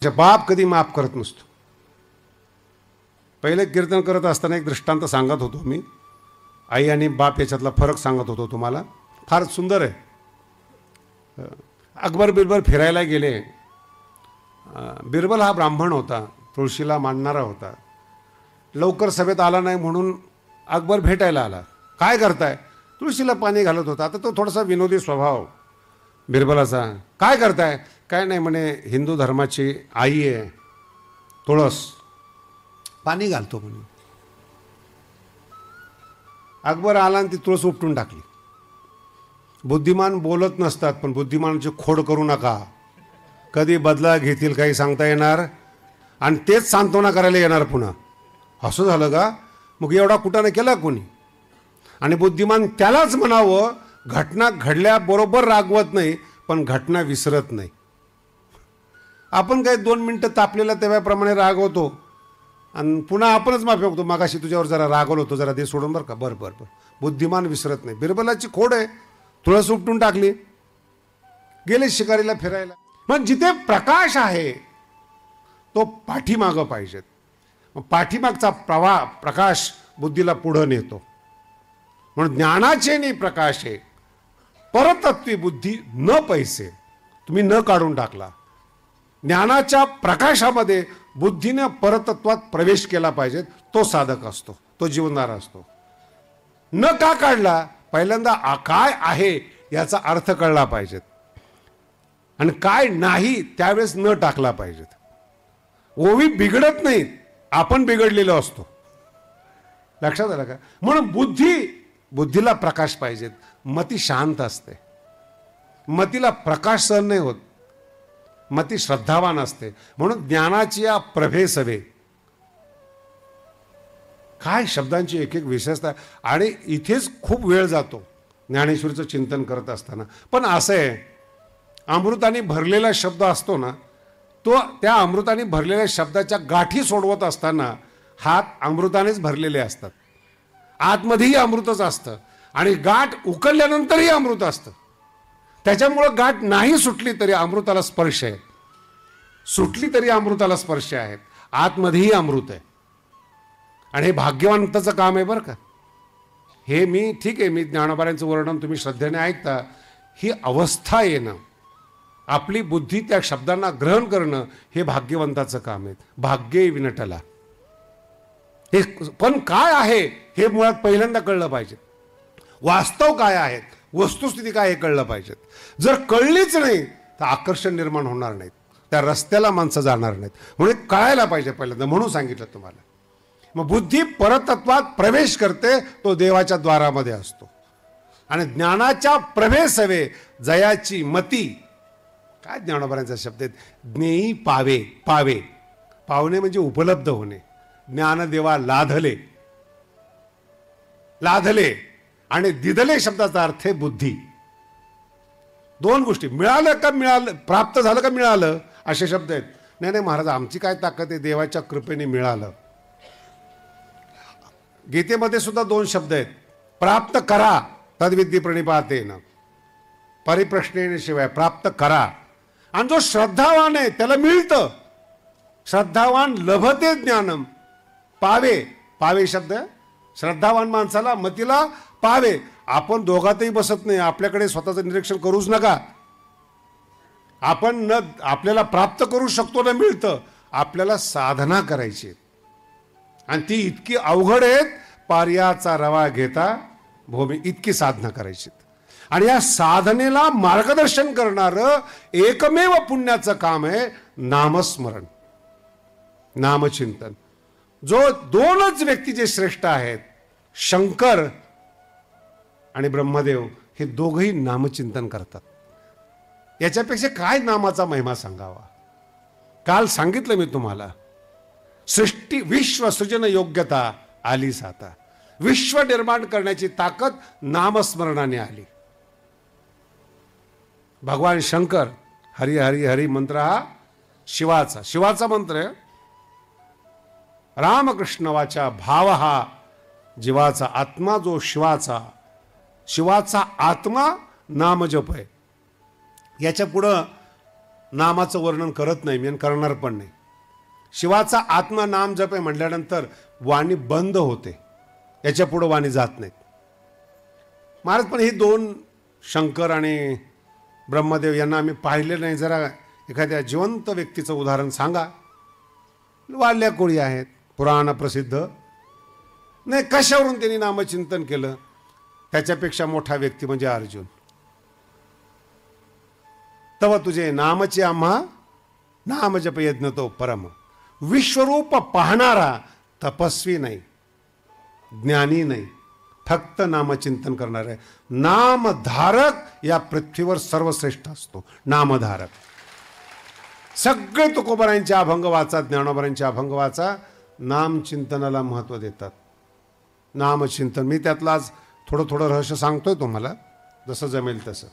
बाप कधी माफ करत नसतो. पहिले कीर्तन करत असताना एक दृष्टांत सांगत होतो मी. आई आणि बाप याच्यातला फरक सांगत होतो तुम्हाला. फार सुंदर आहे. अकबर बिरबल फिरायला गेले. बिरबल हा ब्राह्मण होता, तुळशीला मानणारा होता. लवकर सभेत आला नाही म्हणून अकबर भेटायला आला. काय करताय? तुळशीला पाणी घालत होता. आता तो थोडासा विनोदी स्वभाव बिरबलाचा. काय करताय? काय नाही म्हणे, हिंदू धर्माची आई आहे तुळस, पाणी घालतो म्हणे. अकबर आला आणि ती तुळस उपटून टाकली. बुद्धिमान बोलत नसतात, पण बुद्धिमानाची खोड करू नका. कधी बदला घेतील काही सांगता येणार, आणि तेच सांत्वना करायला येणार पुन्हा. असं झालं का? मग एवढा कुटाणा केला कोणी? आणि बुद्धिमान त्यालाच म्हणावं, घटना घडल्याबरोबर रागवत नाही, पण घटना विसरत नाही. आपण काही 2 मिनटं तापलेला तेव्हाप्रमाणे रागवतो आणि पुन्हा आपणच माफी मागतो. मागाशी तुझ्यावर जरा रागवलो होतो, जरा दे सोडून बरं का. बरं बरं बरं. बुद्धिमान विसरत नाही. बिरबलाची खोड आहे, तुळस उपटून टाकली. गेले शिकारीला फिरायला. पण जिथे प्रकाश आहे तो पाठीमागं पाहिजेत. पाठीमागचा प्रकाश बुद्धीला पुढं नेतो. म्हणून ज्ञानाचे नाही प्रकाश आहे, परतत्वी बुद्धी न पैसे. तुम्ही न काढून टाकला. ज्ञानाच्या प्रकाशामध्ये बुद्धीने परतत्वात प्रवेश केला पाहिजे. तो साधक असतो, तो जीवनदार असतो. न का काढला? पहिल्यांदा काय आहे याचा अर्थ कळला पाहिजेत, आणि काय नाही त्यावेळेस न टाकला पाहिजेत. ओवी बिघडत नाहीत, आपण बिघडलेलो असतो. लक्षात आलं का? म्हणून बुद्धीला प्रकाश पाहिजेत. मती शांत असते, मतीला प्रकाश सहन नाही होत. मती श्रद्धावान असते. म्हणून ज्ञानाची या प्रभेसवे. काय शब्दांची एक एक विशेषता. आणि इथेच खूप वेळ जातो ज्ञानेश्वरीचं चिंतन करत असताना. पण असं आहे, अमृताने भरलेला शब्द असतो ना, तो त्या अमृताने भरलेल्या शब्दाच्या गाठी सोडवत असताना हात अमृतानेच भरलेले असतात. आतमध्येही अमृतच असतं, आणि गाठ उकळल्यानंतरही अमृत असतं. त्याच्यामुळं गाठ नाही सुटली तरी अमृताला स्पर्श आहे, सुटली तरी अमृताला स्पर्श आहे. आतमध्येही अमृत आहे. आणि हे भाग्यवंताचं काम आहे बरं का. हे मी ठीक आहे, मी ज्ञानोबारांचं वर्णन तुम्ही श्रद्धेने ऐकता. ही अवस्था येणं, आपली बुद्धी त्या शब्दांना ग्रहण करणं, हे भाग्यवंताचं काम आहे. भाग्ये विनटला. हे पण काय आहे हे मुळात पहिल्यांदा कळलं पाहिजे. वास्तव काय आहेत, वस्तुस्थिती काय हे कळलं पाहिजेत. जर कळलीच नाही तर आकर्षण निर्माण होणार नाहीत, त्या रस्त्याला माणसं जाणार नाहीत. म्हणून कळायला पाहिजे पहिल्यांदा. म्हणून सांगितलं तुम्हाला. मग बुद्धी परतत्वात प्रवेश करते, तो देवाच्या द्वारामध्ये असतो. आणि ज्ञानाच्या प्रभेसवे जयाची मती. काय ज्ञानोबारांचा शब्द आहे? ज्ञेयी पावे. पावे पावणे म्हणजे उपलब्ध होणे. ज्ञानदेवा लाधले, लाधले. आणि दिदले शब्दाचा अर्थ आहे बुद्धी. 2 गोष्टी. मिळालं का मिळालं, प्राप्त झालं का मिळालं, असे शब्द आहेत. नाही नाही महाराज, आमची काय ताकद आहे, देवाच्या कृपेने मिळालं. गीतेमध्ये सुद्धा 2 शब्द आहेत. प्राप्त करा तद्विद्धी प्रणिपातेन, परिप्रश्नेने शिवाय. प्राप्त करा. आणि जो श्रद्धावान आहे त्याला मिळतं. श्रद्धावान लभते ज्ञानम. पावे. पावे शब्द श्रद्धावान माणसाला, मतीला पावे. आपण दोघातही बसत नाही. आपल्याकडे स्वतःचं निरीक्षण करूच नका. आपण न आपल्याला प्राप्त करू शकतो ना, मिळतं. आपल्याला साधना करायची, आणि ती इतकी अवघड आहे. पार्याचा रवा घेता भूमी, इतकी साधना करायची. आणि या साधनेला मार्गदर्शन करणारं एकमेव पुण्याचं काम आहे नामस्मरण, नामचिंतन. जो 2च व्यक्ती जे श्रेष्ठ आहेत, शंकर आणि ब्रह्मदेव, हे दोघंही नामचिंतन करतात. याच्यापेक्षा काय नामाचा महिमा सांगावा. काल सांगितलं मी तुम्हाला, सृष्टी विश्व सृजन योग्यता आली साता. विश्व निर्माण करण्याची ताकद नामस्मरणाने आली. भगवान शंकर, हरी हरी हरी मंत्र हा शिवाचा मंत्र आहे. रामकृष्ण वाचा भाव हा जीवाचा. आत्मा जो शिवाचा आत्मा नामजप आहे. याच्या पुढं नामाचं वर्णन करत नाही मी आणि करणार पण नाही. शिवाचा आत्मा नाम जप आहे म्हटल्यानंतर वाणी बंद होते, याच्या पुढे वाणी जात नाहीत. महाराज पण हे दोन शंकर आणि ब्रह्मदेव यांना आम्ही पाहिले नाही. जरा एखाद्या जिवंत व्यक्तीचं उदाहरण सांगा. वारल्या कोळी आहेत, पुराण प्रसिद्ध नाही, कशावरून त्यांनी नामचिंतन केलं. त्याच्यापेक्षा मोठा व्यक्ती म्हणजे अर्जुन. तव तुझे नामचे आम्हा नाम जप यज्ञ तो परम. विश्वरूप पाहणारा तपस्वी नाही, ज्ञानी नाही, फक्त नामचिंतन करणार आहे. नामधारक या पृथ्वीवर सर्वश्रेष्ठ असतो. नामधारक सगळे तुकोबारांच्या अभंग वाचा, ज्ञानोबारांच्या अभंग वाचा, नामचिंतनाला महत्त्व देतात. नामचिंतन मी त्यातलं आज थोडं रहस्य सांगतोय तुम्हाला, जसं जमेल तसं.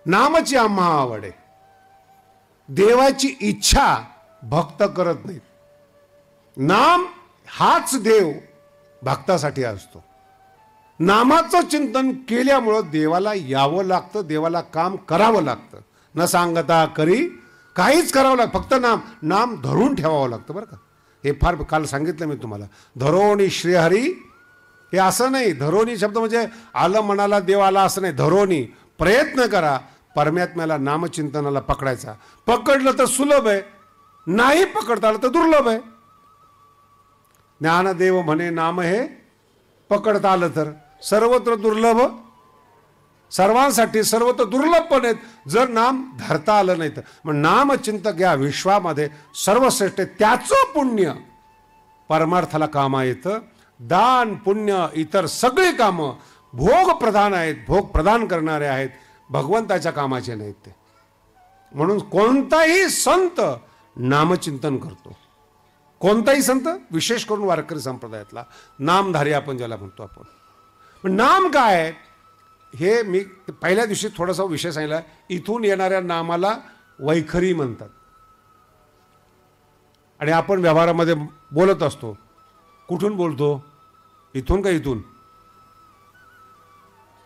नामची आम्हा आवड आहे. देवाची इच्छा भक्त करत नाहीत. नाम हाच देव भक्तासाठी असतो. नामाचं चिंतन केल्यामुळं देवाला यावं लागतं, देवाला काम करावं लागतं. न सांगता करी काहीच करावं लागतं, फक्त नाम धरून ठेवावं लागतं बरं का. हे फार काल सांगितलं मी तुम्हाला. धरोणी श्रीहरी हे असं नाही. धरोणी शब्द म्हणजे आलं मनाला देव आला असं नाही. धरोणी प्रयत्न करा परमात्म्याला नामचिंतनाला पकडायचा. पकडलं तर सुलभ आहे, नाही पकडता आलं तर दुर्लभ आहे. ज्ञानदेव म्हणे नाम हे पकडता आलं तर सर्वत्र दुर्लभ, सर्वांसाठी सर्वत्र दुर्लभ पण आहेत जर नाम धरता आलं नाही तर. मग नामचिंतक या विश्वामध्ये सर्वश्रेष्ठ, त्याचं पुण्य परमार्थाला कामा येतं. दान पुण्य इतर सगळी कामं भोग प्रधान आहेत, भोग प्रदान करणारे आहेत, भगवंताच्या कामाचे नाहीत ते. म्हणून कोणताही संत नामचिंतन करतो. कोणताही संत, विशेष करून वारकरी संप्रदायातला नामधारी आपण ज्याला म्हणतो आपण. पण नाम काय हे मी पहिल्या दिवशी थोडासा विषय सांगितला. इथून येणाऱ्या नामाला वैखरी म्हणतात. आणि आपण व्यवहारामध्ये बोलत असतो, कुठून बोलतो, इथून का इथून.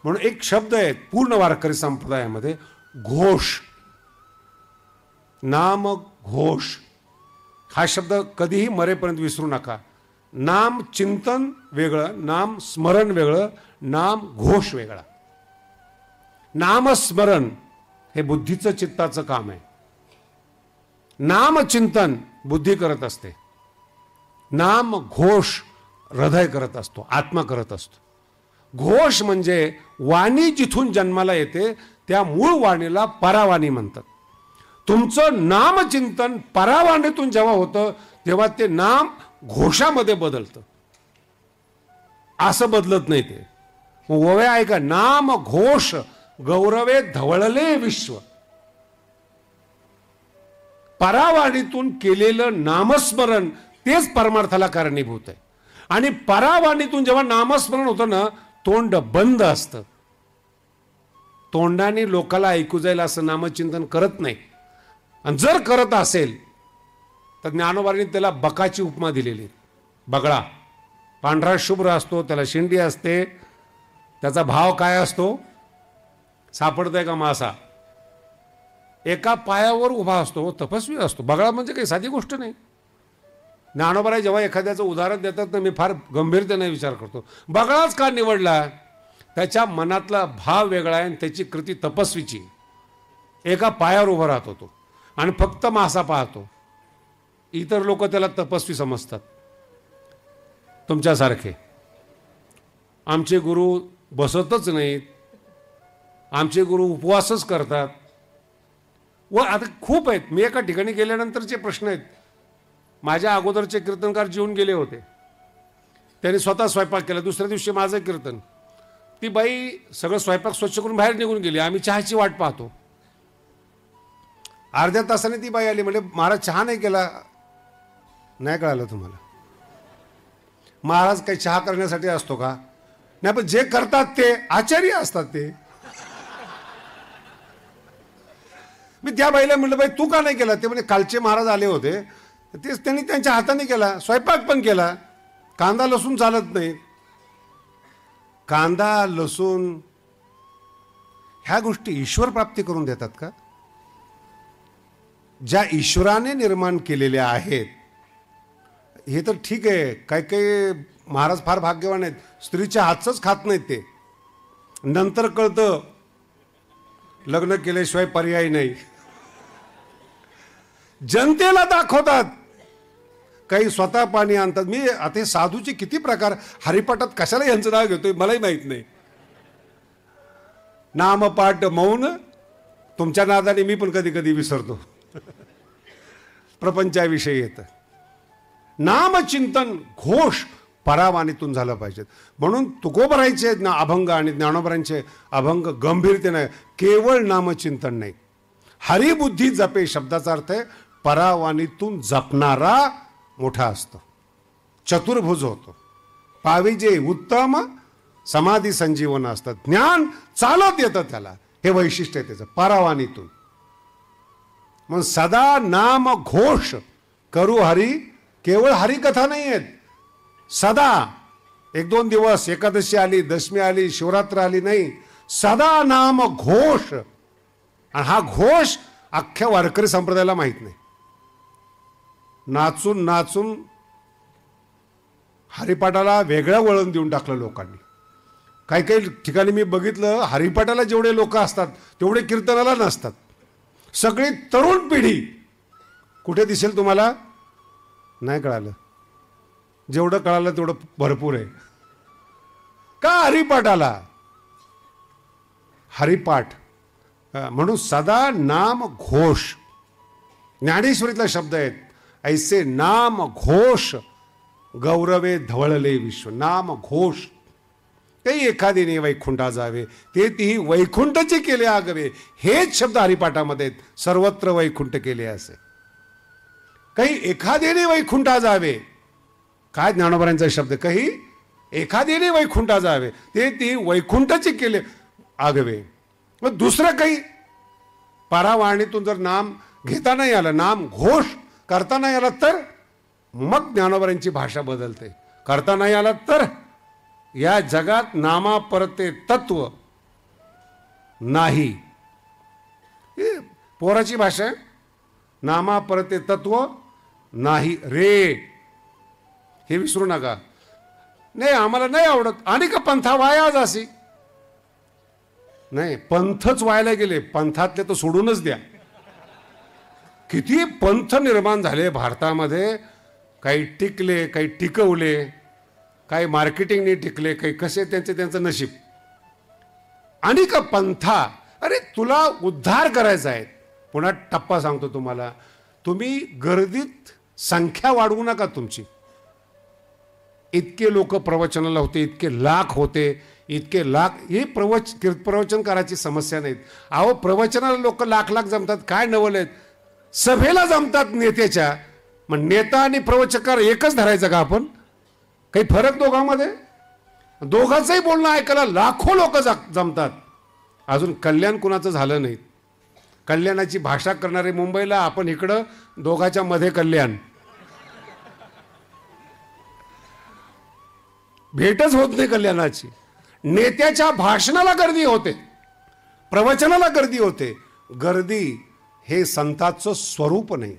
म्हणून एक शब्द आहे पूर्ण वारकरी संप्रदायामध्ये, घोष. नाम घोष हा शब्द कधीही मरेपर्यंत विसरू नका. नाम चिंतन वेगळं, नाम स्मरण वेगळं, नाम घोष वेगळा. नामस्मरण हे बुद्धीचं चित्ताचं काम आहे. नामचिंतन बुद्धी करत असते. नाम घोष हृदय करत असतो, आत्मा करत असतो. घोष म्हणजे वाणी जिथून जन्माला येते त्या मूळ वाणीला परावाणी म्हणतात. तुमचं नामचिंतन परावाणीतून जेव्हा होतं तेव्हा ते नाम घोषामध्ये बदलतं. असं बदलत नाही ते. ओव्या ऐका, नाम घोष गौरवे धवळले विश्व. परावाणीतून केलेलं नामस्मरण तेच परमार्थाला कारणीभूत आहे. आणि परावाणीतून जेव्हा नामस्मरण होतं ना, तोंड बंद असतं. तोंडाने लोकाला ऐकू जाईल असं नामचिंतन करत नाही. आणि जर करत असेल तर ज्ञानोबांनी त्याला बकाची उपमा दिलेली. बगळा पांढरा शुभ्र असतो, त्याला शिंडी असते, त्याचा भाव काय असतो, सापडतंय का मासा, एका पायावर उभा असतो, तपस्वी असतो. बगळा म्हणजे काही साधी गोष्ट नाही. ज्ञानोबा जेव्हा एखाद्याचं उदाहरण देतात तर मी फार गंभीरतेने विचार करतो, बगळाच का निवडला. त्याच्या मनातला भाव वेगळा आहे आणि त्याची कृती तपस्वीची. एका पायावर उभा राहतो तो आणि फक्त मासा पाहतो. इतर लोक त्याला तपस्वी समजतात. तुमच्यासारखे आमचे गुरु बसतच नाहीत, आमचे गुरु उपवासच करतात. व आता खूप आहेत. मी एका ठिकाणी गेल्यानंतरचे प्रश्न आहेत. माझ्या अगोदरचे कीर्तनकार जेवून गेले होते, त्यांनी स्वतः स्वयंपाक केला. दुसऱ्या दिवशी माझं कीर्तन, ती बाई सगळं स्वयंपाक स्वच्छ करून बाहेर निघून गेली. आम्ही चहाची वाट पाहतो. अर्ध्या तासाने ती बाई आली, म्हणजे महाराज चहा नाही केला. नाही कळालं तुम्हाला, महाराज काही चहा करण्यासाठी असतो का. नाही, पण जे करतात ते आचार्य असतात. ते मी त्या बाईला म्हटलं, बाई तू का नाही केला. ते म्हणजे कालचे महाराज आले होते, तेच त्यांनी त्यांच्या हाताने केला, स्वयंपाक पण केला. कांदा लसूण चालत नाही. कांदा लसूण ह्या गोष्टी ईश्वर प्राप्ती करून देतात का. ज्या ईश्वराने निर्माण केलेल्या आहेत, हे तर ठीक आहे, काही काही महाराज फार भाग्यवान आहेत, स्त्रीच्या हातचंच खात नाहीत ते. नंतर कळतं लग्न केल्याशिवाय पर्याय नाही. जनतेला दाखवतात, काही स्वतः पाणी आणतात. मी आता साधूचे किती प्रकार हरिपाठात कशाला यांचं नाव घेतोय मलाही माहित नाही. नामपाठ मौन, तुमच्या नादाने मी पण कधी कधी विसरतो. प्रपंचाविषयी येतं. नामचिंतन घोष परावाणीतून झालं पाहिजे. म्हणून तुकोबरायचे अभंग आणि ज्ञानोबरांचे अभंग गंभीरतेने, केवळ नामचिंतन नाही, हरिबुद्धी जपे शब्दाचा अर्थ आहे परावाणीतून जपणारा मोठा असतो, चतुर्भुज होतो. पाविजे उत्तम समाधी संजीवन असतात. ज्ञान चालत येतं त्याला, हे वैशिष्ट्य आहे त्याचं परावाणीतून. मग सदा नाम घोष करू हरी, केवळ हरिकथा नाही आहेत, सदा 1-2 दिवस एकादशी आली, दशमी आली, शिवरात्र आली नाही, सदा नाम घोष. आणि हा घोष अख्ख्या वारकरी संप्रदायाला माहित नाही. नाचून नाचून हरिपाठाला वेगळं वळण देऊन टाकलं लोकांनी. काही काही ठिकाणी मी बघितलं, हरिपाठाला जेवढे लोक असतात तेवढे कीर्तनाला नसतात. सगळी तरुण पिढी कुठे दिसेल तुम्हाला? नाही कळालं. जेवढं कळालं तेवढं भरपूर आहे. का? हरिपाठाला. हरिपाठ म्हणून सदा नाम घोष. ज्ञानेश्वरीतला शब्द आहेत, ऐसे नाम घोष गौरवे धवळले विश्व. नाम घोष. काही एखादीने वैकुंठा जावे, ते तीही वैकुंठचे केले आगवे. हेच शब्द हरिपाठामध्ये आहेत, सर्वत्र वैकुंठ केले असे. काही एखाद्याने वैकुंठा जावे, काय ज्ञानोबरांचा शब्द, काही एखाद्याने वैकुंठा जावे, ते ती वैकुंठचे केले आगवे. मग दुसरं काही परावाणीतून जर नाम घेता नाही आलं, नाम घोष करता नाही आला, तर मग ज्ञानोबरांची भाषा बदलते. करता नाही आला तर या जगात नामापरते तत्व नाही. पोराची भाषा आहे, नामापरते तत्व नाही रे, हे विसरू नका. नाही आम्हाला नाही आवडत, आणि का पंथा वाया जासी. नाही, पंथच व्हायला गेले, पंथातले तर सोडूनच द्या. किती पंथ निर्माण झाले भारतामध्ये, काही टिकले, काही टिकवले, काही मार्केटिंगने टिकले, काही कसे त्यांचं नशीब. आणि का पंथा. अरे तुला उद्धार करायचा आहे. पुन्हा टप्पा सांगतो तुम्हाला, तुम्ही गर्दीत संख्या वाढवू नका तुमची. इतके लोक प्रवचनाला होते, इतके लाख होते, इतके लाख, हे प्रवचन करायची समस्या नाहीत. अहो प्रवचनाला लोक लाख लाख जमतात, काय नवलेत. सभेला जमतात नेत्याच्या. मग नेता आणि प्रवचनकार एकच धरायचं का आपण? काही फरक दोघांमध्ये? दोघांचंही बोलणं ऐकायला लाखो लोक जमतात. अजून कल्याण कुणाचं झालं नाही. कल्याणाची भाषा करणारे मुंबईला, आपण इकडं दोघांच्या मध्ये कल्याण. भेटच होत नाही कल्याणाची. नेत्याच्या भाषणाला गर्दी होते, प्रवचनाला गर्दी होते. गर्दी हे संतांचं स्वरूप नाही,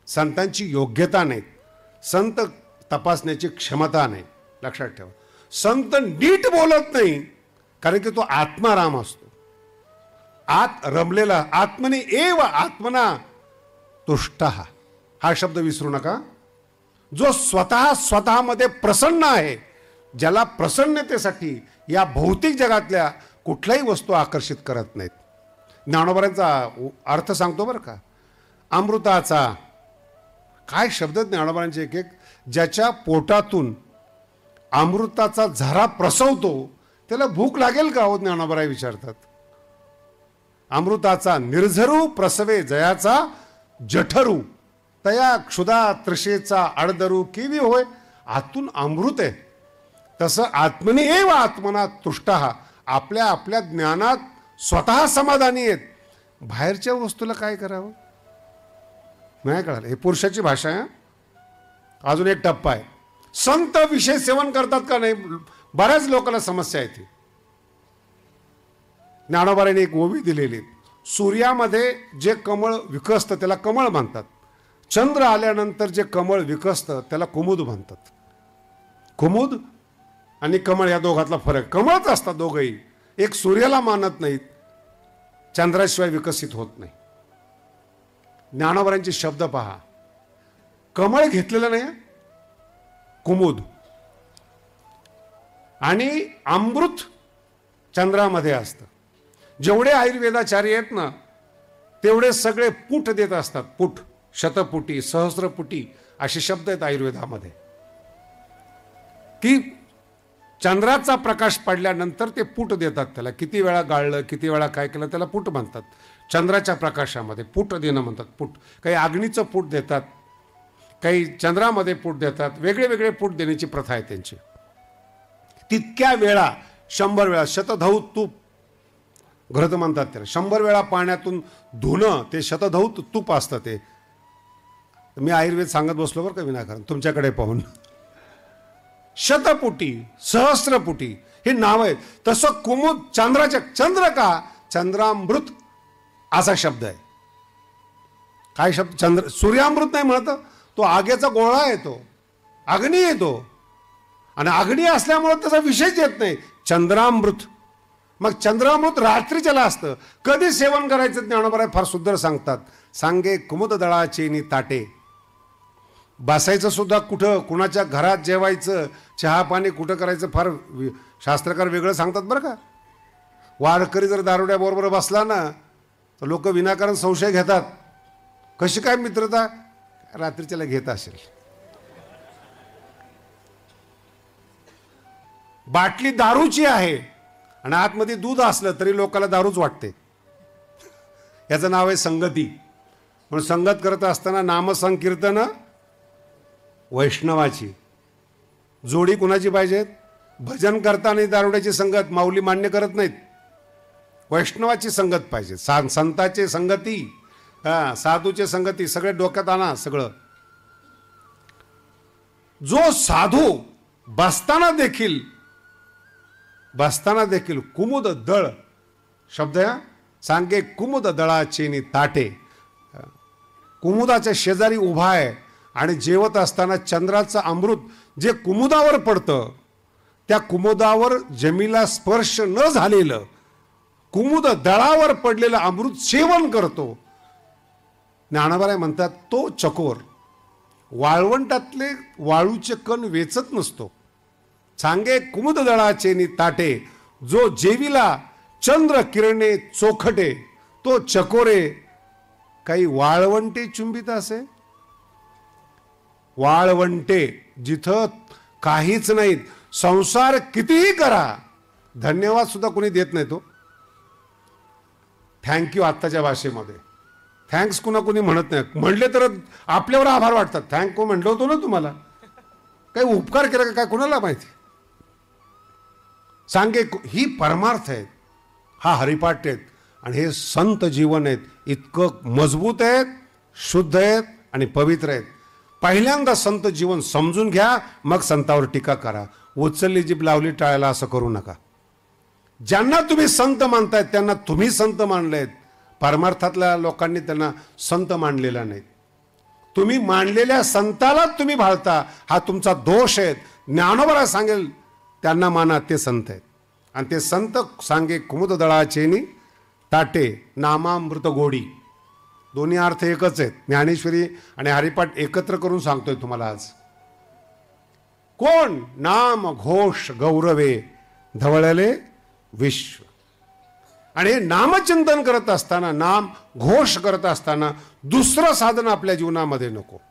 संतांची योग्यता नाही, संत तपासण्याची क्षमता नाही. लक्षात ठेवा, संत नीट बोलत नाही, कारण की तो आत्माराम असतो, आत रमलेला. आत्मने एव आत्मना तुष्ट, हा शब्द विसरू नका. जो स्वतःमध्ये प्रसन्न आहे, ज्याला प्रसन्नतेसाठी या भौतिक जगातल्या कुठल्याही वस्तू आकर्षित करत नाहीत. ज्ञानोबरांचा अर्थ सांगतो बरं का. अमृताचा, काय शब्द ज्ञानोबरांचे एक एक. ज्याच्या पोटातून अमृताचा झरा प्रसवतो त्याला भूक लागेल का हो? ज्ञानोबराय विचारतात. अमृताचा निर्झरू प्रसवे जयाचा जठरू, तया क्षुधा तृषेचा अडदरू किवी होय. आतून अमृत आहे. तसं आत्मने एव आत्मना तुष्टः, आपल्या आपल्या ज्ञानात स्वतः समाधानी आहेत. बाहेरच्या वस्तूला काय करावं नाही कळालं. हे पुरुषाची भाषा आहे. अजून एक टप्पा आहे, संत विषय सेवन करतात का नाही. बऱ्याच लोकांना समस्या येते. ज्ञानोबारांनी एक ओवी दिलेली, सूर्यामध्ये जे कमळ विकसतं त्याला कमळ म्हणतात. चंद्र आल्यानंतर जे कमळ विकसतं त्याला कुमुद म्हणतात. कुमुद आणि कमळ या दोघातला फरक. कमळच असतात दोघंही. एक सूर्याला मानत नाहीत, चंद्राशिवाय विकसित होत नाही. ज्ञानोबांचे शब्द पहा. कमळ घेतलेलं नाही, कुमुद. आणि अमृत चंद्रामध्ये असतं. जेवढे आयुर्वेदाचार्य आहेत ना तेवढे सगळे पुट देत असतात. पुट, शतपुटी, सहस्रपुटी असे शब्द आहेत आयुर्वेदामध्ये, की चंद्राचा प्रकाश पडल्यानंतर ते पुट देतात. त्याला किती वेळा गाळलं, किती वेळा काय केलं त्याला पुट म्हणतात. चंद्राच्या प्रकाशामध्ये पुट देणं म्हणतात. पुट, काही अग्नीचं पुट देतात, काही चंद्रामध्ये पुट देतात. वेगळे वेगळे पुट देण्याची प्रथा आहे त्यांची. तितक्या वेळा 100 वेळा शतधौत तूप घृत म्हणतात त्याला. 100 वेळा पाण्यातून धुणं ते शतधौत तूप असतं. ते मी आयुर्वेद सांगत बसलो बरं का विनाकारण तुमच्याकडे पाहून. शतपुटी, सहस्रपुटी हे नाव आहेत. तसं कुमुद चंद्राच्या, चंद्र का चंद्रामृत असा शब्द आहे. काय शब्द? चंद्र. सूर्यामृत नाही म्हणत, तो आगीचा गोळा येतो, अग्नी येतो, आणि अग्नी असल्यामुळे त्याचा विषयच येत नाही. चंद्रामृत. मग चंद्रामृत रात्रीच्याला असतं. कधी सेवन करायचं ज्ञानोबा फार सुंदर सांगतात. सांगे कुमुद दळाचे नि ताटे. बसायचं सुद्धा कुठं, कुणाच्या घरात जेवायचं, चहा पाणी कुठं करायचं फार शास्त्रकार वेगळं सांगतात बरं का. वारकरी जर दारुड्याबरोबर बसला ना तर लोक विनाकारण संशय घेतात. कशी काय मित्रता? रात्रीच्याला घेत असेल. बाटली दारूची आहे आणि आतमध्ये दूध असलं तरी लोकांना दारूच वाटते. याचं नाव आहे संगती. म्हणून संगत करत असताना नामसंकीर्तन वैष्णवाची. जोडी कुणाची पाहिजेत? भजन करताना दारुड्याची संगत माऊली मान्य करत नाहीत. वैष्णवाची संगत पाहिजे. संताचे संगती, साधूचे संगती, सगळे डोक्यात आणा सगळं. जो साधू बसताना देखील कुमुद दळ शब्द आहे. सांगे कुमुद दळाचे नि ताटे. कुमुदाच्या शेजारी उभा आहे आणि जेवत असताना चंद्राचं अमृत जे कुमुदावर पडतं त्या कुमुदावर जमीला स्पर्श न झालेलं कुमुद दळावर पडलेलं अमृत सेवन करतो. ज्ञानोबा म्हणतात तो चकोर. वाळवंटातले वाळूचे कण वेचत नसतो. सांगे कुमुद दळाचे नि ताटे. जो जेवीला चंद्र किरणे चोखटे तो चकोरे. काही वाळवंटे चुंबित असे. वाळवंटे जिथं काहीच नाहीत. संसार कितीही करा, धन्यवाद सुद्धा कोणी देत नाही. तो थँक्यू आत्ताच्या भाषेमध्ये थँक्स कुणा कोणी म्हणत नाही. म्हणले तर आपल्यावर आभार वाटतात. थँक्यू म्हणलं होतो ना तुम्हाला, काही उपकार केला का काय कोणाला माहिती. सांगे ही परमार्थ आहेत, हा हरिपाठ आहेत आणि हे संत जीवन आहेत. इतकं मजबूत आहेत, शुद्ध आहेत आणि पवित्र आहेत. पहिल्यांदा संत जीवन समजून घ्या, मग संतावर टीका करा. उचलली जीभ लावली टाळायला असं करू नका. ज्यांना तुम्ही संत मानतायत त्यांना तुम्ही संत मानलेत. परमार्थातल्या लोकांनी त्यांना संत मानलेला नाहीत. तुम्ही मानलेल्या संताला तुम्ही भाळता, हा तुमचा दोष आहे. ज्ञानोबा सांगेल त्यांना माना, ते संत आहेत. आणि ते संत सांगे कुमुद दळाचे नि ताटे नामामृत गोडी. दोन्ही अर्थ एकच आहेत. ज्ञानेश्वरी आणि हरिपाठ एकत्र करून सांगतोय तुम्हाला आज. कोण? नाम घोष गौरवे धवळले विश्व. आणि हे नामचिंतन करत असताना, नाम घोष करत असताना दुसरं साधन आपल्या जीवनामध्ये नको.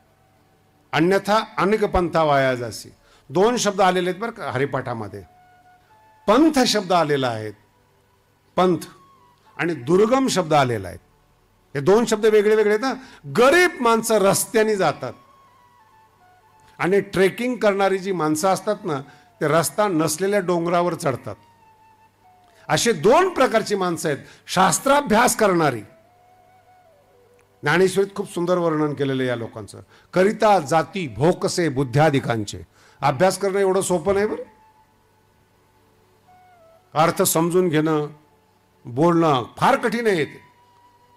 अन्यथा अनेक पंथा वाया जासी. 2 शब्द आलेले आहेत बरं का हरिपाठामध्ये. पंथ शब्द आलेला आहे, पंथ, आणि दुर्गम शब्द आलेला आहे. हे 2 शब्द वेगळे वेगळे आहेत ना. गरीब माणसं रस्त्याने जातात आणि ट्रेकिंग करणारी जी माणसं असतात ना ते रस्ता नसलेल्या डोंगरावर चढतात. असे 2 प्रकारची माणसं आहेत. शास्त्राभ्यास करणारी. ज्ञानेश्वरीत खूप सुंदर वर्णन केलेलं या लोकांचं. करिता जाती भोकसे बुद्ध्याधिकांचे. अभ्यास करणं एवढं सोपं नाही बरं. अर्थ समजून घेणं, बोलणं फार कठीण आहे ते.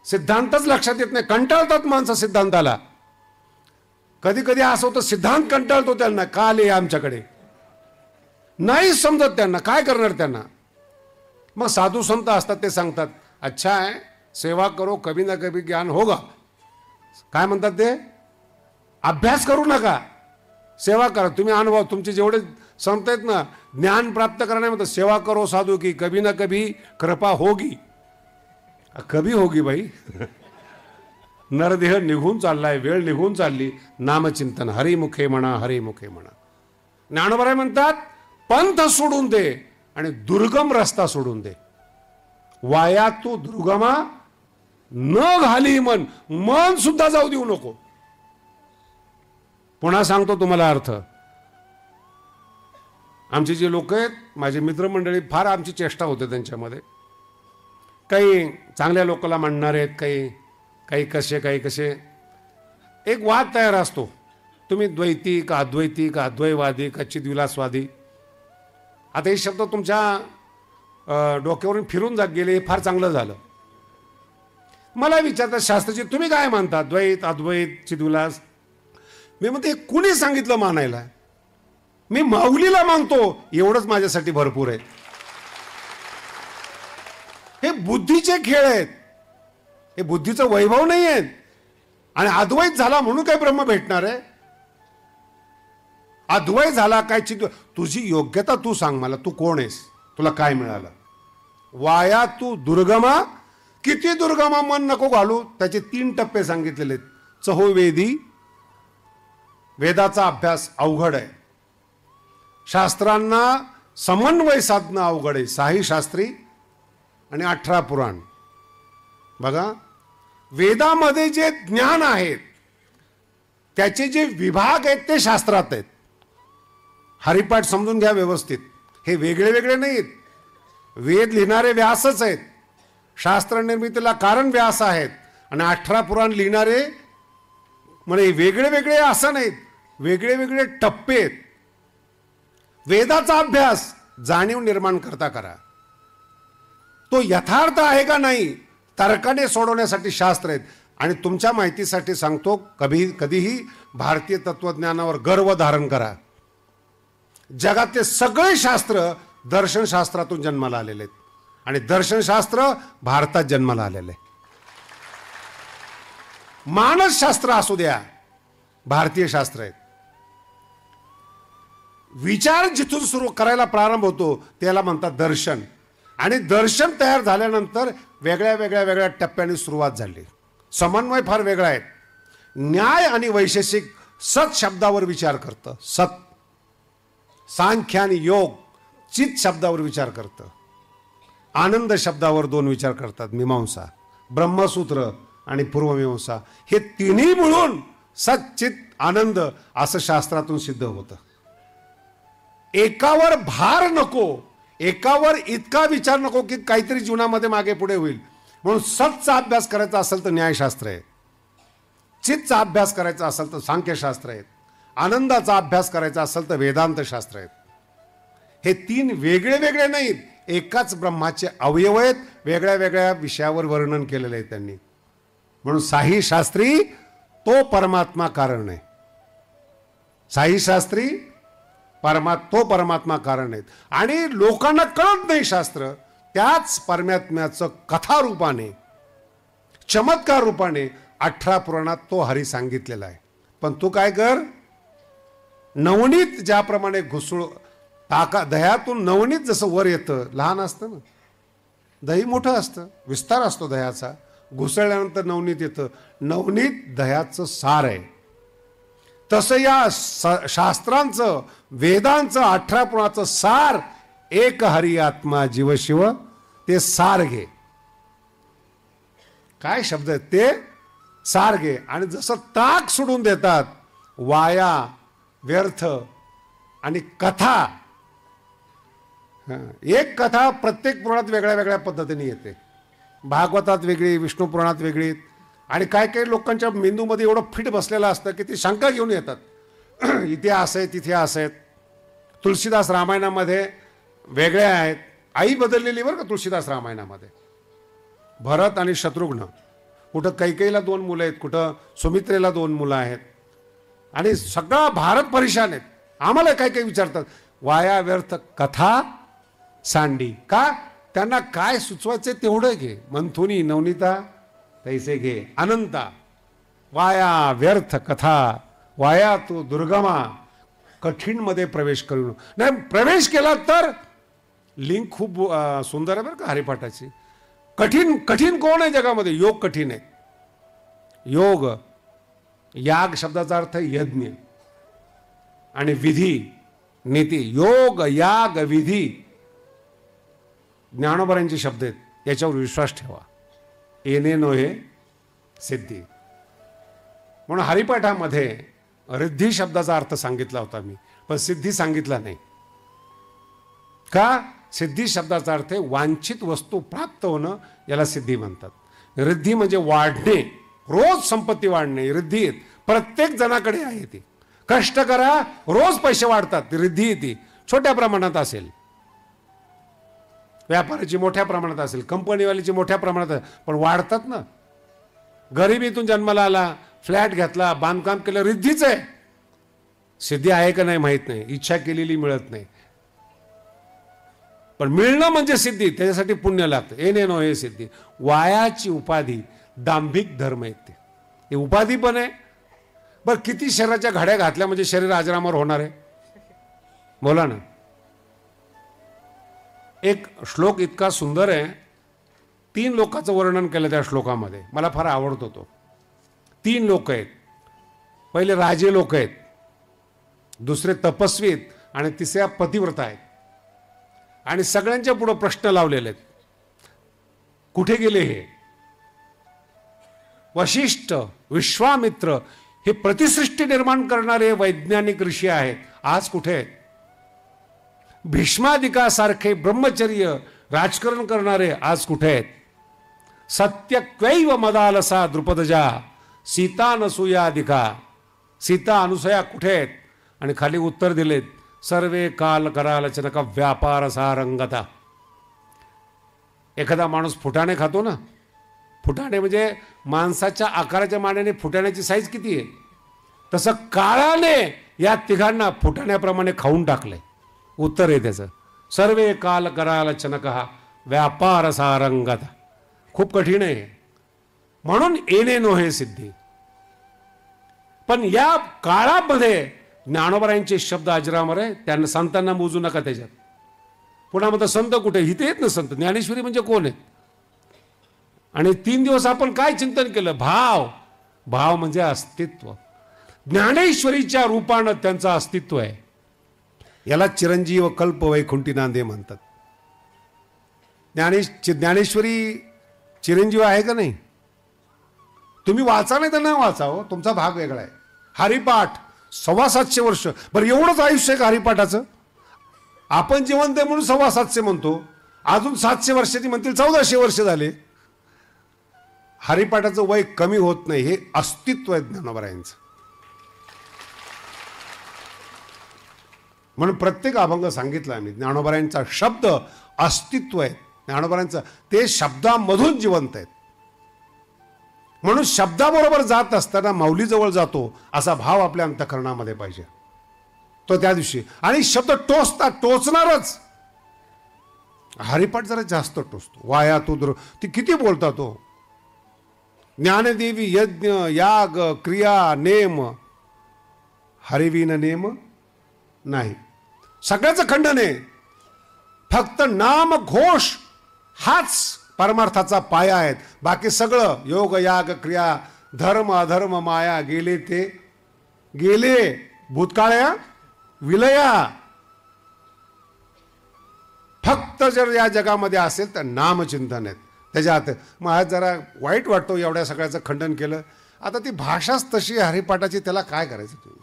सिद्धांतच लक्षात येत नाही, कंटाळतात माणसं सिद्धांताला. कधी कधी असं होतं सिद्धांत कंटाळतो त्यांना, का आले आमच्याकडे, नाही समजत त्यांना, काय करणार त्यांना. मग साधू संत असतात ते सांगतात, अच्छा आहे सेवा करो कभी ना कभी ज्ञान होगा. काय म्हणतात ते, अभ्यास करू नका, सेवा करा. तुम्ही अनुभव, तुमचे जेवढे संत आहेत ना, ज्ञान प्राप्त करणे म्हणतात सेवा करो साधू की कभी ना कभी कृपा होगी. कभी होगी बाई. नरदेह निघून चाललाय, वेळ निघून चालली, नामचिंतन हरिमुखे म्हणा, हरिमुखे म्हणा. ज्ञानोबराय म्हणतात पंथ सोडून दे आणि दुर्गम रस्ता सोडून दे. वाया तू दुर्गमा न घाली मन, मन सुद्धा जाऊ देऊ नको. पुन्हा सांगतो तुम्हाला अर्थ. आमचे जे लोक आहेत, माझे मित्रमंडळी, फार आमची चेष्टा होते त्यांच्यामध्ये. काही चांगल्या लोकांना म्हणणारे आहेत, काही कसे, काही कसे. एक वाद तयार असतो, तुम्ही द्वैती का अद्वैती का अद्वैवादी का चिद्विलासवादी. आता हे शब्द तुमच्या डोक्यावरून फिरून जात गेले, हे फार चांगलं झालं. मला विचारतात शास्त्राची तुम्ही काय मानता, द्वैत अद्वैत चिद्विलास. मी म्हणते कुणी सांगितलं मानायला, मी माऊलीला मानतो एवढंच माझ्यासाठी भरपूर आहे. हे बुद्धीचे खेळ आहेत, हे बुद्धीचं वैभव नाही आहेत. आणि अद्वैत झाला म्हणून काय ब्रह्म भेटणार आहे, अद्वैत झाला काय तुझी योग्यता तू सांग मला, तू कोण आहेस, तुला काय मिळालं. वाया तू दुर्गमा, किती दुर्गमा मन नको घालू. त्याचे 3 टप्पे सांगितलेले आहेत. चहुवेदी, वेदाचा अभ्यास अवघड आहे, शास्त्रांना समन्वय साधणं अवघड आहे. 6 शास्त्री आणि 18 पुराण. बघा, वेदामध्ये जे ज्ञान आहेत त्याचे जे विभाग आहेत ते शास्त्रात आहेत. हरिपाठ समजून घ्या व्यवस्थित, हे वेगळे वेगळे नाहीत. वेद लिहिणारे व्यासच आहेत, शास्त्र निर्मितीला कारण व्यास आहेत, आणि 18 पुराण लिहिणारे म्हणजे वेगळे वेगळे असं नाहीत, वेगळे वेगळे टप्पे आहेत. वेदाचा अभ्यास जाणीव निर्माण करता करा. तो यथार्थ आहे का नाही तर्काने सोडवण्यासाठी शास्त्र आहेत. आणि तुमच्या माहितीसाठी सांगतो, कधीही भारतीय तत्वज्ञानावर गर्व धारण करा. जगातले सगळे शास्त्र दर्शनशास्त्रातून जन्माला आलेले आहेत, आणि दर्शनशास्त्र भारतात जन्माला आलेले. मानसशास्त्र असू द्या, भारतीय शास्त्र आहेत. विचार जिथून सुरू करायला प्रारंभ होतो त्याला म्हणतात दर्शन. आणि दर्शन तयार झाल्यानंतर वेगळ्या वेगळ्या वेगळ्या टप्प्यांनी सुरुवात झाली. समन्वय फार वेगळा आहे. न्याय आणि वैशेषिक सत शब्दावर विचार करतं, सत. सांख्य आणि योग चित शब्दावर विचार करतं. आनंद शब्दावर 2 विचार करतात, मीमांसा. ब्रह्मसूत्र आणि पूर्वमीमांसा, हे तिन्ही मिळून सच्चित आनंद असं शास्त्रातून सिद्ध होतं. एकावर भार नको, एकावर इतका विचार नको की काहीतरी जीवनामध्ये मागे पुढे होईल. म्हणून सतचा अभ्यास करायचा असेल तर न्यायशास्त्र आहे, चितचा अभ्यास करायचा असेल तर सांख्यशास्त्र आहेत, आनंदाचा अभ्यास करायचा असेल तर वेदांत शास्त्र आहेत. हे 3 वेगळे वेगळे नाहीत, एकाच ब्रह्माचे अवयव आहेत, वेगळ्या वेगळ्या विषयावर वर्णन केलेलं आहे त्यांनी. म्हणून 6 शास्त्री तो परमात्मा कारण आहे. 6 शास्त्री तो परमात्मा कारण आहेत. आणि लोकांना कळत नाही शास्त्र, त्याच परमात्म्याचं कथा रूपाने, चमत्कार रूपाने 18 पुराणात तो हरी सांगितलेला आहे. पण तू काय कर, नवनीत ज्याप्रमाणे दह्यातून नवनीत जसं वर येतं, लहान असतं ना दही, मोठं असतं, विस्तार असतो दह्याचा, घुसळल्यानंतर नवनीत येतं. नवनीत दह्याचं सार आहे. तसं या शास्त्रांचं, वेदांचं, 18 पुराणाचं सार एक हरी आत्मा जीवशिव, ते सार घे. काय शब्द आहेत ते, सार घे. आणि जसं ताक सोडून देतात, वाया, व्यर्थ आणि कथा, एक कथा प्रत्येक पुराणात वेगळ्या वेगळ्या पद्धतीने येते. भागवतात वेगळी, विष्णू पुराणात वेगळी. आणि काही काही लोकांच्या मेंदूमध्ये एवढं फिट बसलेलं असतं की ते शंका घेऊन येतात, इथे असं आहे तिथे असं आहेत. तुळशीदास रामायणामध्ये वेगळ्या आहेत. आई बदललेली बरं का तुळशीदास रामायणामध्ये. भरत आणि शत्रुघ्न, कुठं कैकेयीला 2 मुलं आहेत, कुठं सुमित्रेला 2 मुलं आहेत, आणि सगळा भारत परेशान आहेत. आम्हाला काय काय विचारतात, वाया व्यर्थ कथा सांडी. का? त्यांना काय सुचवायचं तेवढं घे. मंथुनी नवनीता तैसे घे अनंता. वाया व्यर्थ कथा, वाया तो दुर्गमा, कठीणमध्ये प्रवेश करू नाही. प्रवेश केला तर लिंक खूप सुंदर आहे बरं का हरिपाठाची. कठीण कठीण कोण आहे जगामध्ये? योग कठीण आहे. योग, याग शब्दाचा अर्थ यज्ञ आणि विधी, नीती. योग, याग, विधी ज्ञानोबरांचे शब्द आहेत, याच्यावर विश्वास ठेवा. येणे नोहे सिद्धी. म्हणून हरिपाठामध्ये रिद्धी शब्दाचा अर्थ सांगितला होता मी, पण सिद्धी सांगितला नाही. का? सिद्धी शब्दाचा अर्थ आहे वांछित वस्तू प्राप्त होणं, याला सिद्धी म्हणतात. रिद्धी म्हणजे वाढणे, रोज संपत्ती वाढणे. रिद्धी प्रत्येक जणाकडे आहे ती. कष्ट करा, रोज पैसे वाढतात, रिद्धी येते. छोट्या प्रमाणात असेल, व्यापाराची मोठ्या प्रमाणात असेल, कंपनीवालीची मोठ्या प्रमाणात, पण वाढतात ना. गरिबीतून जन्माला आला, फ्लॅट घेतला, बांधकाम केलं, रिद्धीच आहे. सिद्धी आहे का नाही माहीत नाही, इच्छा केलेली मिळत नाही. पण मिळणं म्हणजे सिद्धी, त्याच्यासाठी पुण्य लागतं. येणे नो हे सिद्धी. वायाची उपाधी दांभिक धर्म आहेत ते. हे उपाधी पण आहे. बरं, किती शरीराच्या घड्या घातल्या म्हणजे शरीर अजरामर होणार आहे? बोला ना. एक श्लोक इतका सुंदर आहे, 3 लोकांचं वर्णन केलं त्या श्लोकामध्ये, मला फार आवडतो तो. 3 लोक आहेत. पहिले राजे लोक आहेत, दुसरे तपस्वी आहेत, आणि तिसऱ्या पतिव्रता आहेत. आणि सगळ्यांच्या पुढे प्रश्न लावलेले आहेत. कुठे गेले हे? वशिष्ठ, विश्वामित्र हे प्रतिसृष्टी निर्माण करणारे वैज्ञानिक ऋषी आहेत, आज कुठे आहेत? भीष्मादिकासारखे ब्रह्मचर्य राजकारण करणारे आज कुठे आहेत? सत्यक्वैव मदालसा द्रुपदजा सीता नसूयादिका. सीता अनुसया कुठे आहेत? आणि खाली उत्तर दिलेत, सर्वे काल करालचनका व्यापार सारंगता. एखादा माणूस फुटाणे खातो ना, फुटाणे म्हणजे माणसाच्या आकाराच्या मानाने फुटाण्याची साईज किती आहे, तसं काळाने या तिघांना फुटाण्याप्रमाणे खाऊन टाकलंय. उत्तर आहे त्याचं, सर्वे काल करालचनका व्यापार सारंगता. खूप कठीण आहे. म्हणून येणे नोहे सिद्धी. पण या काळामध्ये ज्ञानोबरायांचे शब्द अजरामर आहे, त्यांना संतांना मोजू नका त्याच्यात. पुन्हा म्हणतात संत कुठे? इथे येत ना संत. ज्ञानेश्वरी म्हणजे कोण आहे? आणि 3 दिवस आपण काय चिंतन केलं? भाव. भाव म्हणजे अस्तित्व. ज्ञानेश्वरीच्या रूपानं त्यांचं अस्तित्व आहे. याला चिरंजीव कल्प वैकुंठी नांदे म्हणतात. ज्ञानेश्वरी चिरंजीव आहे का नाही? तुम्ही वाचा नाही तर नाही वाचा हो, तुमचा भाग वेगळा आहे. हरिपाठ 725 वर्ष. बरं, एवढंच आयुष्य आहे का हरिपाठाचं? आपण जिवंत आहे म्हणून 725 म्हणतो, अजून 700 वर्षाची म्हणतील 1400 वर्ष झाले. हरिपाठाचं वय कमी होत नाही, हे अस्तित्व आहे ज्ञानोबरायांचं. म्हणून प्रत्येक अभंग सांगितला आम्ही, ज्ञानोबरायांचा शब्द अस्तित्व आहे. ज्ञानोबरायांचं ते शब्दामधून जिवंत आहेत. म्हणून शब्दाबरोबर जात असताना माऊलीजवळ जातो असा भाव आपल्या अंतःकरणामध्ये पाहिजे. तो त्या दिवशी. आणि शब्द टोचणारच. हरिपाठ जरा जास्त टोचतो. वाया तो ती किती बोलता तो. ज्ञानदेवी यज्ञ याग क्रिया नेम, हरिविन नेम नाही. सगळ्याचं खंडन आहे. फक्त नाम घोष हाच परमार्थाचा पाया आहेत. बाकी सगळं योग याग क्रिया धर्म अधर्म माया गेले ते गेले, भूतकाळया विलया. फक्त जर या जगामध्ये असेल तर नामचिंतन आहेत त्याच्यात. मला जरा वाईट वाटतो एवढ्या सगळ्याचं खंडन केलं. आता ती भाषाच तशी हरिपाठाची, त्याला काय करायचं तुम्ही?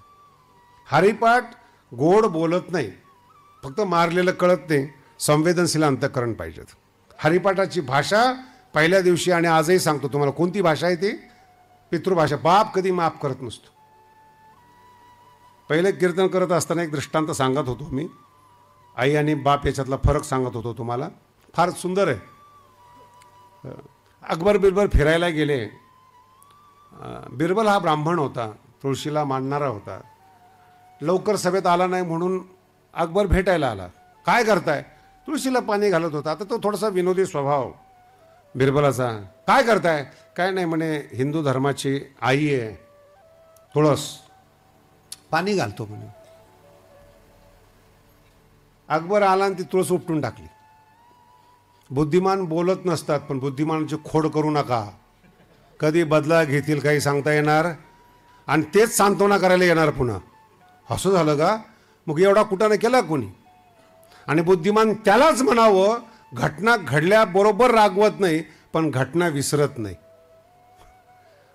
हरिपाठ गोड बोलत नाही, फक्त मारलेलं कळत नाही. संवेदनशील अंतःकरण पाहिजेत. हरिपाठाची भाषा पहिल्या दिवशी आणि आजही सांगतो तुम्हाला कोणती भाषा आहे ती? पितृभाषा. बाप कधी माफ करत नसतो. पहिले कीर्तन करत असताना एक दृष्टांत सांगत होतो मी. आई आणि बाप याच्यातला फरक सांगत होतो तुम्हाला. फार सुंदर आहे. अकबर बिरबर फिरायला गेले बिरबल हा ब्राह्मण होता, तुळशीला मानणारा होता. लवकर सभेत आला नाही म्हणून अकबर भेटायला आला. काय करताय? तुळशीला पाणी घालत होता. आता तो थोडासा विनोदी स्वभाव बिरबलाचा. काय करताय? काय नाही म्हणे, हिंदू धर्माची आई आहे तुळस, पाणी घालतो म्हणे. अकबर आला आणि ती तुळस उपटून टाकली. बुद्धिमान बोलत नसतात, पण बुद्धिमानाची खोड करू नका. कधी बदला घेतील काही सांगता येणार, आणि तेच सांत्वना करायला येणार पुन्हा. असं झालं का? मग एवढा कुटाणा केला कोणी? आणि बुद्धिमान त्यालाच म्हणावं, घटना घडल्याबरोबर रागवत नाही, पण घटना विसरत नाही.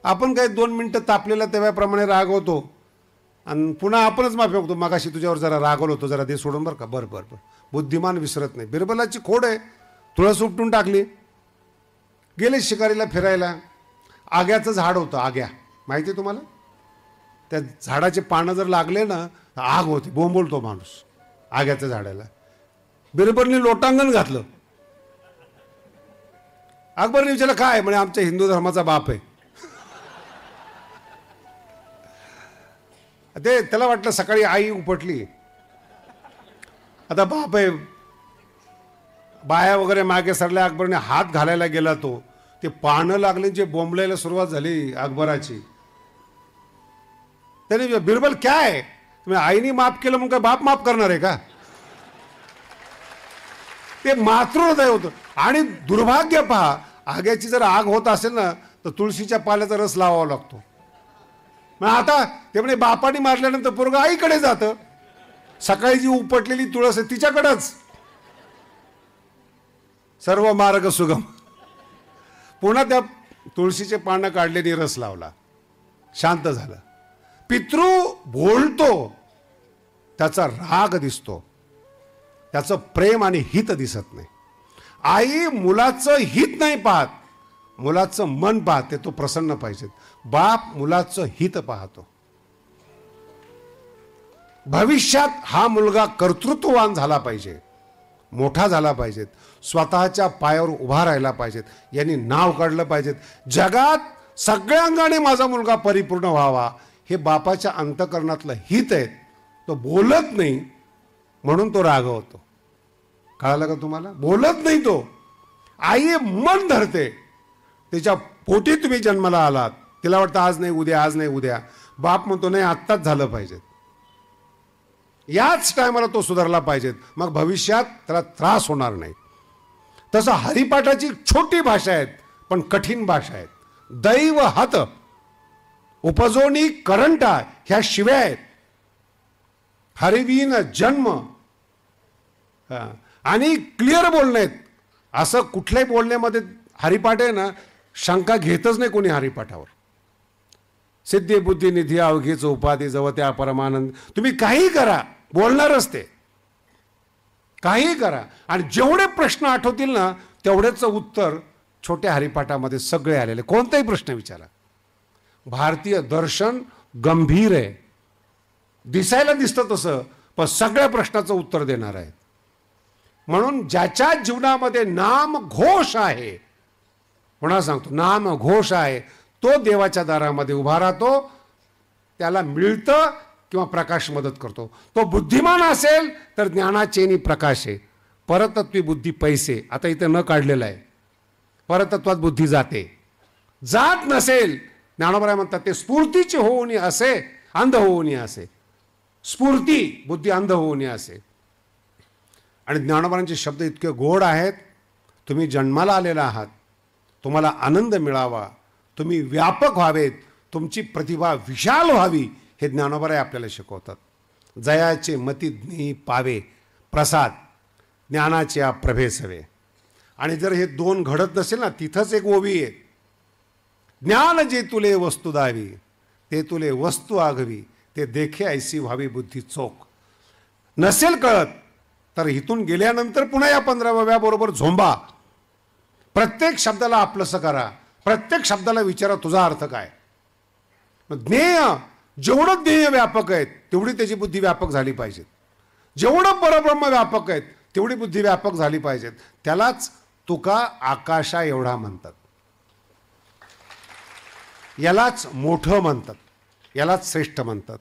आपण काही 2 मिनटं तापलेल्या तेव्हाप्रमाणे रागवतो आणि पुन्हा आपणच माफी मागतो, मगाशी तुझ्यावर जरा रागवलो होतो, जरा दे सोडून बरं का. बरं बरं बरं. बुद्धिमान विसरत नाही. बिरबलाची खोड आहे, तुळस उपटून टाकली. गेले शिकारीला फिरायला. आग्याचं झाड होतं, आग्या माहिती आहे तुम्हाला? त्या झाडाचे पानं जर लागले ना तर आग होते, बोंबलतो माणूस आग्याच्या झाडाला. बिरबलने लोटांगण घातलं. अकबरने विचारलं काय? म्हणे आमच्या हिंदू धर्माचा बाप आहे. ते त्याला वाटलं सकाळी आई उपटली, आता बाप आहे. बाया वगैरे मागे सरल्या. अकबरने हात घालायला गेला, तो ते पानं लागले, जे बोंबलायला सुरुवात झाली अकबराची. त्याने बिरबल काय तुम्ही आईने माफ केलं म्हणून काय बाप माफ करणार आहे का? ते मातृहृदय होतं. आणि दुर्भाग्य पहा, आग्याची जर आग होत असेल ना तर तुळशीच्या पाल्याचा रस लावावा लागतो. मग आता ते म्हणे बापाने मारल्यानंतर पोरगं आईकडे जातं. सकाळी जी उपटलेली तुळस आहे तिच्याकडेच. सर्व मार्ग सुगम. पुन्हा त्या तुळशीचे पानं काढलेली रस लावला, शांत झालं. पितृ बोलतो, त्याचा राग दिसतो, त्याचं प्रेम आणि हित दिसत नाही. आई मुलाचं हित नाही पाहत, मुलाचं मन पाहते, तो प्रसन्न पाहिजे. बाप मुलाचं हित पाहतो. भविष्यात हा मुलगा कर्तृत्ववान झाला पाहिजे, मोठा झाला पाहिजे, स्वतःच्या पायावर उभा राहिला पाहिजेत, यांनी नाव काढलं पाहिजेत. जगात सगळ्या अंगाने माझा मुलगा परिपूर्ण व्हावा, हे बापाच्या अंतःकरणातलं हित आहे. तो बोलत नाही म्हणून तो रागवतो. कळालं का तुम्हाला? बोलत नाही तो. आई मन धरते, त्याच्या पोटी तुम्ही जन्माला आलात, तिला वाटतं आज नाही उद्या, आज नाही उद्या. बाप म्हणतो नाही आत्ताच झालं पाहिजे, याच टायमाला तो सुधारला पाहिजे, मग भविष्यात त्याला त्रास होणार नाही. तसं हरिपाठाची छोटी भाषा आहेत पण कठीण भाषा आहेत. दैव हत, उपजोनी करंटा, ह्या शिव्या आहेत. हरिवीन जन्म आणि क्लिअर बोलणे आहेत. असं कुठल्याही बोलण्यामध्ये हरिपाठ आहे ना, शंका घेतच नाही कोणी हरिपाठावर. सिद्धी बुद्धी निधी अवघीच उपाधी जव त्या परमानंद. तुम्ही काही करा, बोलणारच ते. काही करा, आणि जेवढे प्रश्न आठवतील ना तेवढेच उत्तर छोट्या हरिपाठामध्ये सगळे आलेले. कोणताही प्रश्न विचारा. भारतीय दर्शन गंभीर आहे, दिसायला दिसतं तसं, पण सगळ्या प्रश्नाचं उत्तर देणार आहे. म्हणून ज्याच्या जीवनामध्ये नाम घोष आहे, पुन्हा सांगतो, नाम घोष आहे, तो देवाच्या दारामध्ये उभा राहतो, त्याला मिळतं किंवा प्रकाश मदत करतो. तो बुद्धिमान असेल तर ज्ञानाचेनी प्रकाश आहे. परतत्वी बुद्धी पैसे, आता इथे न काढलेलं आहे. परतत्वात बुद्धी जाते. जात नसेल, ज्ञानोबराय म्हणतात ते स्फूर्तीचे होऊनी असे, अंध होऊनी असे. स्फूर्ती बुद्धी अंध होऊनी असे. आणि ज्ञानोबरांचे शब्द इतके गोड आहेत. तुम्ही जन्माला आलेला आहात, तुम्हाला आनंद मिळावा, तुम्ही व्यापक व्हावेत, तुमची प्रतिभा विशाल व्हावी, हे ज्ञानोबराय आपल्याला शिकवतात. जयाचे मती ज्ञी पावे प्रसाद, ज्ञानाच्या प्रभेसवे. आणि जर हे दोन घडत नसेल ना, तिथंच एक ओवी आहे. ज्ञान जे तुले वस्तू दावी, ते तुले वस्तू आघवी, ते देखे ऐसी व्हावी बुद्धी चोख. नसेल कळत तर इथून गेल्यानंतर पुन्हा या 15व्या बरोबर झोंबा. प्रत्येक शब्दाला आपलंसं करा, प्रत्येक शब्दाला विचारा तुझा अर्थ काय. ज्ञेय, जेवढं ज्ञेय व्यापक आहेत तेवढी त्याची बुद्धी व्यापक झाली पाहिजे. जेवढं परब्रह्म व्यापक आहेत तेवढी बुद्धी व्यापक झाली पाहिजे. त्यालाच तुका आकाशा एवढा म्हणतात. यालाच मोठं म्हणतात, यालाच श्रेष्ठ म्हणतात.